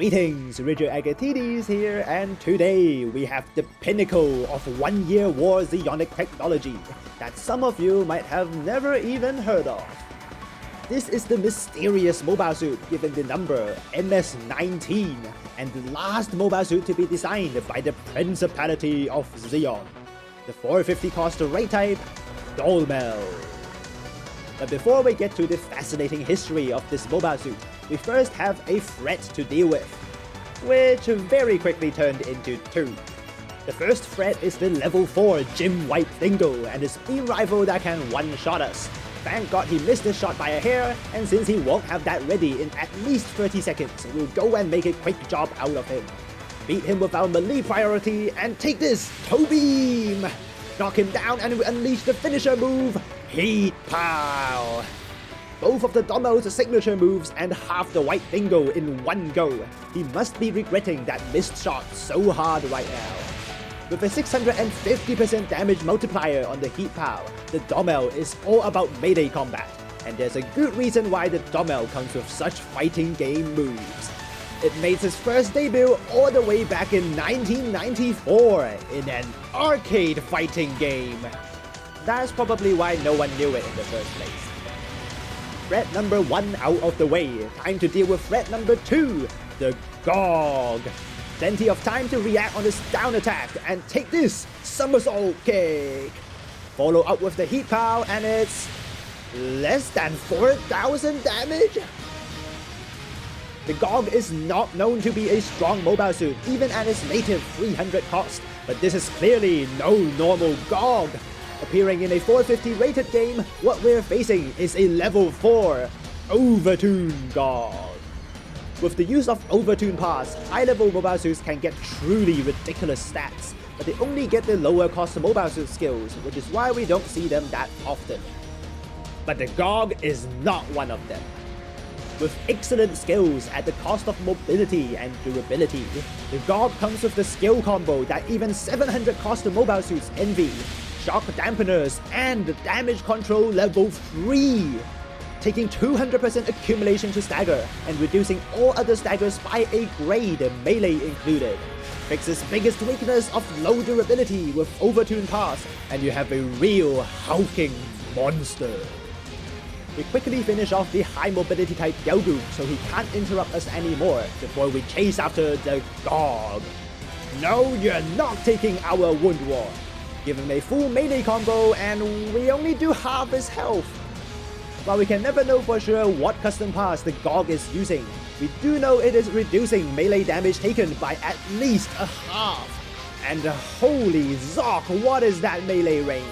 Greetings, Rigil Agateiades here, and today we have the pinnacle of 1-year war Zeonic technology that some of you might have never even heard of. This is the mysterious mobile suit given the number MS-19 and the last mobile suit to be designed by the Principality of Zeon. The 450 cost raid type, Dolmel. But before we get to the fascinating history of this mobile suit, we first have a threat to deal with, which very quickly turned into two. The first threat is the level 4 Gym White Dingo and his beam rifle that can one-shot us. Thank God he missed the shot by a hair, and since he won't have that ready in at least 30 seconds, we'll go and make a quick job out of him. Beat him with our melee priority and take this, Toe Beam! Knock him down and we unleash the finisher move, Heat Pow! Both of the Dolmel's signature moves and half the White Dingo in one go. He must be regretting that missed shot so hard right now. With a 650% damage multiplier on the Heat Pow, the Dolmel is all about melee combat, and there's a good reason why the Dolmel comes with such fighting game moves. It made its first debut all the way back in 1994 in an arcade fighting game. That's probably why no one knew it in the first place. Threat number 1 out of the way, time to deal with threat number 2, the Gogg. Plenty of time to react on his down attack and take this, somersault kick. Follow up with the Heat Pow and it's less than 4,000 damage? The Gogg is not known to be a strong mobile suit even at its native 300 cost, but this is clearly no normal Gogg. Appearing in a 450 rated game, what we're facing is a level 4 Overtune Gogg. With the use of Overtune Pass, high-level mobile suits can get truly ridiculous stats, but they only get the lower cost mobile suit skills, which is why we don't see them that often. But the Gogg is not one of them. With excellent skills at the cost of mobility and durability, the Gogg comes with the skill combo that even 700 cost mobile suits envy. Shock dampeners and damage control level 3, taking 200% accumulation to stagger and reducing all other staggers by a grade, melee included. Fixes biggest weakness of low durability with Overtune Pass, and you have a real hulking monster. We quickly finish off the high mobility type Gogg so he can't interrupt us anymore before we chase after the Gogg. No, you're not taking our Wound Wall. Give him a full melee combo and we only do half his health. While we can never know for sure what custom pass the Gogg is using, we do know it is reducing melee damage taken by at least a half. And holy Zock, what is that melee range?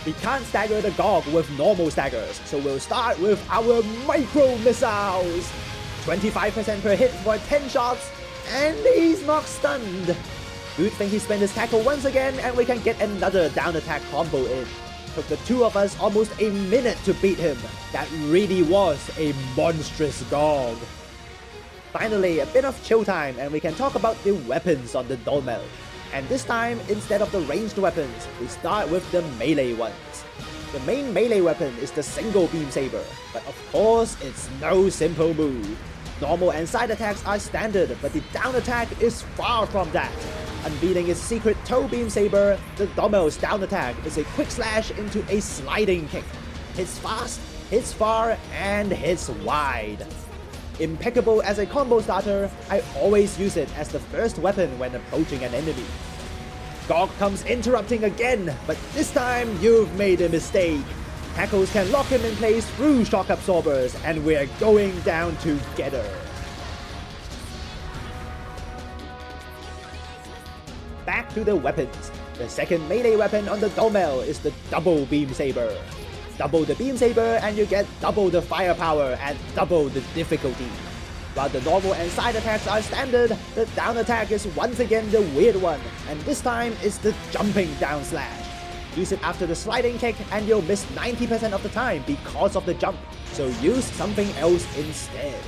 We can't stagger the Gogg with normal staggers, so we'll start with our micro missiles. 25% per hit for 10 shots, and he's not stunned. Good thing he spent his tackle once again and we can get another down attack combo in. Took the two of us almost a minute to beat him. That really was a monstrous Gogg. Finally, a bit of chill time and we can talk about the weapons on the Dolmel. And this time, instead of the ranged weapons, we start with the melee ones. The main melee weapon is the single beam saber, but of course it's no simple move. Normal and side attacks are standard, but the down attack is far from that. Unveiling its secret toe beam saber, the Dolmel's down attack is a quick slash into a sliding kick. Hits fast, hits far, and hits wide. Impeccable as a combo starter, I always use it as the first weapon when approaching an enemy. Gogg comes interrupting again, but this time you've made a mistake. Tackles can lock him in place through shock absorbers, and we're going down together. Back to the weapons. The second melee weapon on the Dolmel is the double beam saber. Double the beam saber and you get double the firepower and double the difficulty. While the normal and side attacks are standard, the down attack is once again the weird one, and this time it's the jumping down slash. Use it after the sliding kick and you'll miss 90% of the time because of the jump, so use something else instead.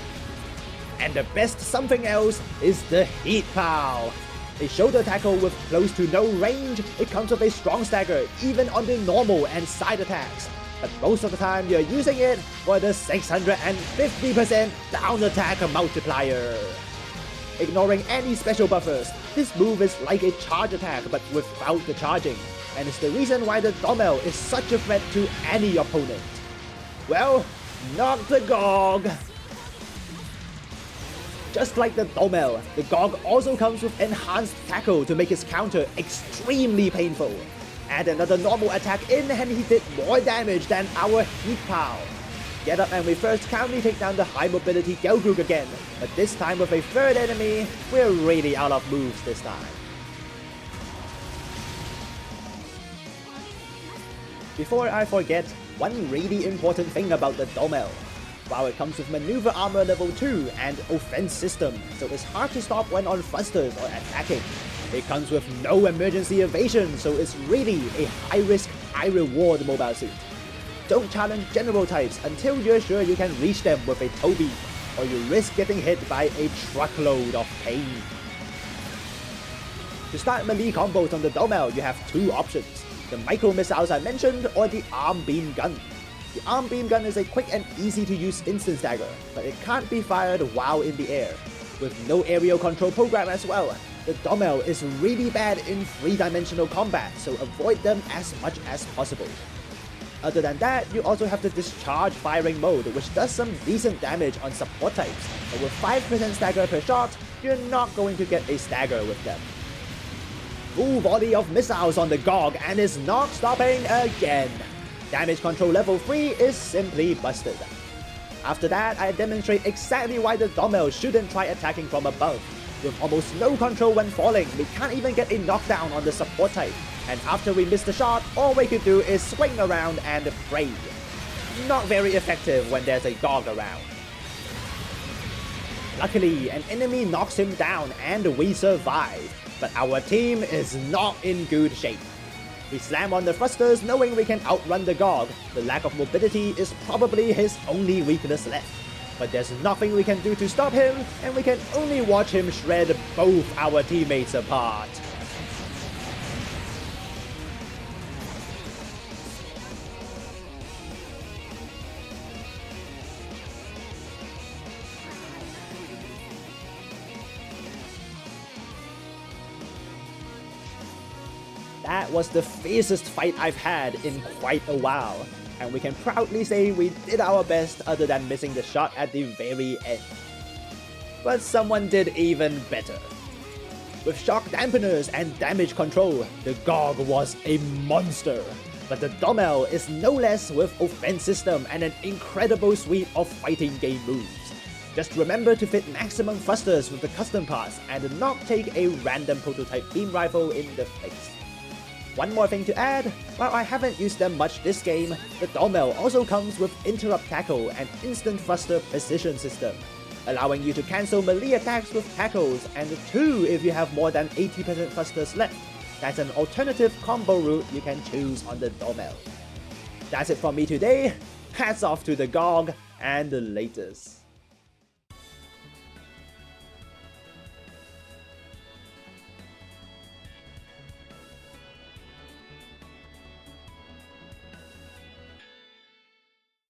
And the best something else is the Heat Pow. A shoulder tackle with close to no range, it comes with a strong stagger even on the normal and side attacks. But most of the time you're using it for the 650% down attack multiplier. Ignoring any special buffers, this move is like a charge attack but without the charging, and it's the reason why the Dolmel is such a threat to any opponent. Well, not the Gogg! Just like the Dolmel, the Gogg also comes with enhanced tackle to make his counter extremely painful. Add another normal attack in and he did more damage than our Heat Pal. Get up and we first calmly take down the high mobility Gogg again, but this time with a third enemy, we're really out of moves this time. Before I forget, one really important thing about the Dolmel. While it comes with maneuver armor level 2 and offense system, so it's hard to stop when on thrusters or attacking. It comes with no emergency evasion, so it's really a high risk, high reward mobile suit. Don't challenge general types until you're sure you can reach them with a toe beam, or you risk getting hit by a truckload of pain. To start melee combos on the Dolmel, you have two options: the micro missiles I mentioned, or the arm beam gun. The arm beam gun is a quick and easy to use instant stagger, but it can't be fired while in the air. With no aerial control program as well, the Dolmel is really bad in 3-dimensional combat, so avoid them as much as possible. Other than that, you also have the discharge firing mode, which does some decent damage on support types, but with 5% stagger per shot, you're not going to get a stagger with them. Full volley of missiles on the Gogg and is not stopping again. Damage control level 3 is simply busted. After that, I demonstrate exactly why the Dolmel shouldn't try attacking from above. With almost no control when falling, we can't even get a knockdown on the support type, and after we miss the shot, all we could do is swing around and pray. Not very effective when there's a Gogg around. Luckily, an enemy knocks him down and we survive, but our team is not in good shape. We slam on the thrusters knowing we can outrun the Gogg. The lack of mobility is probably his only weakness left. But there's nothing we can do to stop him, and we can only watch him shred both our teammates apart. That was the fiercest fight I've had in quite a while, and we can proudly say we did our best other than missing the shot at the very end. But someone did even better. With shock dampeners and damage control, the Gogg was a monster. But the Dolmel is no less with offense system and an incredible suite of fighting game moves. Just remember to fit maximum thrusters with the custom parts and not take a random prototype beam rifle in the face. One more thing to add, while I haven't used them much this game, the Dolmel also comes with interrupt tackle and instant thruster precision system, allowing you to cancel melee attacks with tackles, and 2 if you have more than 80% thrusters left. That's an alternative combo route you can choose on the Dolmel. That's it from me today. Hats off to the Gogg, and the latest.